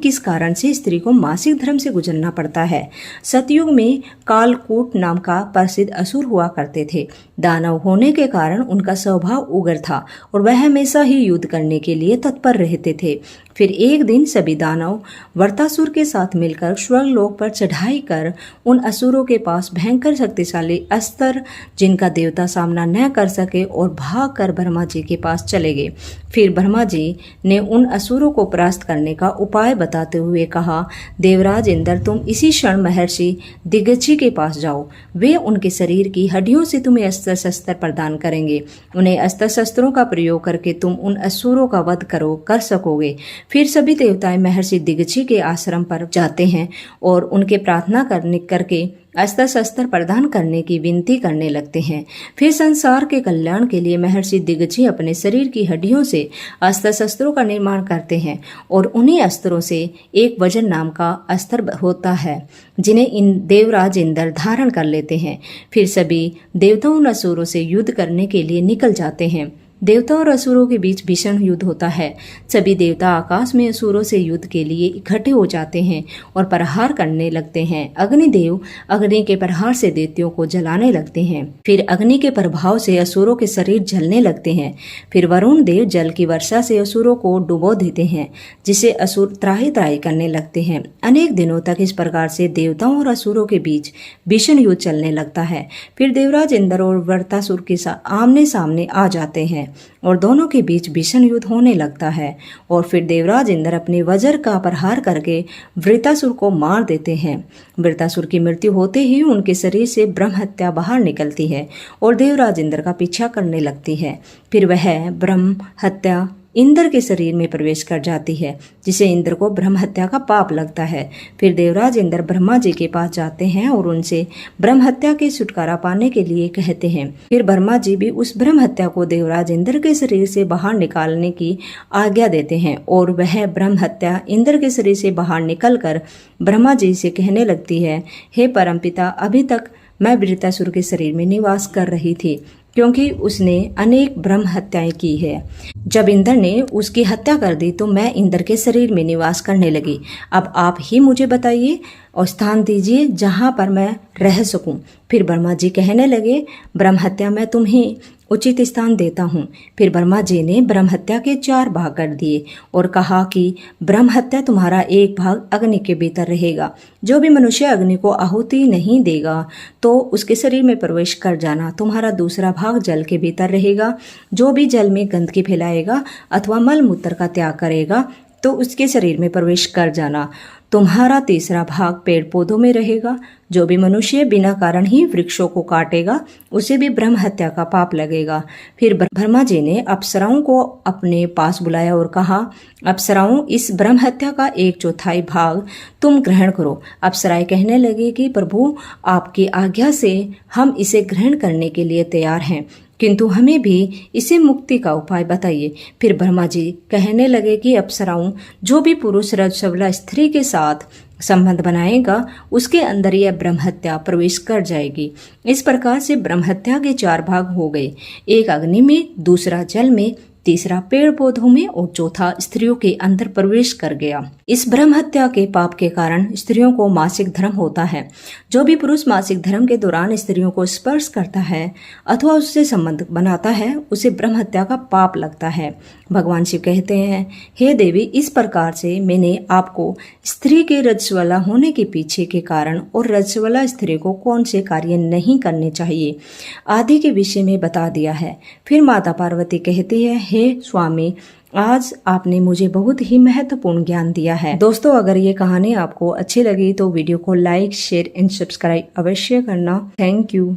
किस कारण से स्त्री को मासिक धर्म से गुजरना पड़ता है। सतयुग में कालकूट नाम का प्रसिद्ध असुर हुआ करते थे। दानव होने के कारण उनका स्वभाव उग्र था और वह हमेशा ही युद्ध करने के लिए तत्पर रहते थे। फिर एक दिन सभी दानव वृत्रासुर के साथ मिलकर स्वर्गलोक पर चढ़ाई कर उन असुरों के पास भयंकर शक्तिशाली अस्त्र जिनका देवता सामना न कर सके और भाग कर ब्रह्मा जी के पास चले गए। फिर ब्रह्मा जी ने उन असुरों को परास्त करने का उपाय बताते हुए कहा, देवराज इंद्र, तुम इसी क्षण महर्षि दिग्गजी के पास जाओ। वे उनके शरीर की हड्डियों से तुम्हें अस्त्र शस्त्र प्रदान करेंगे। उन्हें अस्त्र शस्त्रों का प्रयोग करके तुम उन असुरों का वध कर सकोगे। फिर सभी देवताएं महर्षि दिग्गजी के आश्रम पर जाते हैं और उनके प्रार्थना करके अस्त्र शस्त्र प्रदान करने की विनती करने लगते हैं। फिर संसार के कल्याण के लिए महर्षि दिग्गजी अपने शरीर की हड्डियों से अस्त्र शस्त्रों का निर्माण करते हैं और उन्हीं अस्त्रों से एक वज्र नाम का अस्त्र होता है जिन्हें इन देवराज इंद्र धारण कर लेते हैं। फिर सभी देवताओं और असुरों से युद्ध करने के लिए निकल जाते हैं। देवताओं और असुरों के बीच भीषण युद्ध होता है। सभी देवता आकाश में असुरों से युद्ध के लिए इकट्ठे हो जाते हैं और प्रहार करने लगते हैं। अग्निदेव अग्नि के प्रहार से दैत्यों को जलाने लगते हैं। फिर अग्नि के प्रभाव से असुरों के शरीर जलने लगते हैं। फिर वरुण देव जल की वर्षा से असुरों को डुबो देते हैं, जिसे असुर त्राही त्राही करने लगते हैं। अनेक दिनों तक इस प्रकार से देवताओं और असुरों के बीच भीषण युद्ध चलने लगता है। फिर देवराज इंद्र और वृत्रासुर के आमने सामने आ जाते हैं और दोनों के बीच भीषण युद्ध होने लगता है। और फिर देवराज इंद्र अपने वज्र का प्रहार करके वृत्रासुर को मार देते हैं। वृत्रासुर की मृत्यु होते ही उनके शरीर से ब्रह्म हत्या बाहर निकलती है और देवराज इंद्र का पीछा करने लगती है। फिर वह ब्रह्म हत्या इंद्र के शरीर में प्रवेश कर जाती है, जिसे इंद्र को ब्रह्म हत्या का पाप लगता है। फिर देवराज इंद्र ब्रह्मा जी के पास जाते हैं और उनसे ब्रह्म हत्या के छुटकारा पाने के लिए कहते हैं। फिर ब्रह्मा जी भी उस ब्रह्म हत्या को देवराज इंद्र के शरीर से बाहर निकालने की आज्ञा देते हैं और वह ब्रह्म हत्या इंद्र के शरीर से बाहर निकलकर ब्रह्मा जी से कहने लगती है, हे परमपिता, अभी तक मैं वृत्रासुर के शरीर में निवास कर रही थी क्योंकि उसने अनेक ब्रह्म हत्याएं की है। जब इंद्र ने उसकी हत्या कर दी तो मैं इंद्र के शरीर में निवास करने लगी। अब आप ही मुझे बताइए और स्थान दीजिए जहां पर मैं रह सकूं। फिर ब्रह्मा जी कहने लगे, ब्रह्म हत्या मैं तुम्हें उचित स्थान देता हूँ। फिर ब्रह्मा जी ने ब्रह्म हत्या के 4 भाग कर दिए और कहा कि ब्रह्म हत्या तुम्हारा एक भाग अग्नि के भीतर रहेगा। जो भी मनुष्य अग्नि को आहुति नहीं देगा तो उसके शरीर में प्रवेश कर जाना। तुम्हारा दूसरा भाग जल के भीतर रहेगा। जो भी जल में गंदगी फैलाएगा अथवा मल मूत्र का त्याग करेगा तो उसके शरीर में प्रवेश कर जाना। तुम्हारा तीसरा भाग पेड़ पौधों में रहेगा। जो भी मनुष्य बिना कारण ही वृक्षों को काटेगा उसे भी ब्रह्म हत्या का पाप लगेगा। फिर ब्रह्मा जी ने अप्सराओं को अपने पास बुलाया और कहा, अप्सराओं, इस ब्रह्म हत्या का 1/4 भाग तुम ग्रहण करो। अप्सराएं कहने लगी कि प्रभु, आपकी आज्ञा से हम इसे ग्रहण करने के लिए तैयार हैं, किंतु हमें भी इसे मुक्ति का उपाय बताइए। फिर ब्रह्मा जी कहने लगे कि अप्सराओं, जो भी पुरुष रजस्वला स्त्री के साथ संबंध बनाएगा उसके अंदर यह ब्रह्म हत्या प्रवेश कर जाएगी। इस प्रकार से ब्रह्म हत्या के 4 भाग हो गए, एक अग्नि में, दूसरा जल में, तीसरा पेड़ पौधों में और चौथा स्त्रियों के अंदर प्रवेश कर गया। इस ब्रह्म हत्या के पाप के कारण स्त्रियों को मासिक धर्म होता है। जो भी पुरुष मासिक धर्म के दौरान स्त्रियों को स्पर्श करता है अथवा उससे संबंध बनाता है उसे ब्रह्म हत्या का पाप लगता है। भगवान शिव कहते हैं, हे देवी, इस प्रकार से मैंने आपको स्त्री के रजस्वला होने के पीछे के कारण और रजस्वला स्त्री को कौन से कार्य नहीं करने चाहिए आदि के विषय में बता दिया है। फिर माता पार्वती कहती है, हे स्वामी, आज आपने मुझे बहुत ही महत्वपूर्ण ज्ञान दिया है। दोस्तों, अगर ये कहानी आपको अच्छी लगी तो वीडियो को लाइक, शेयर एंड सब्सक्राइब अवश्य करना। Thank you.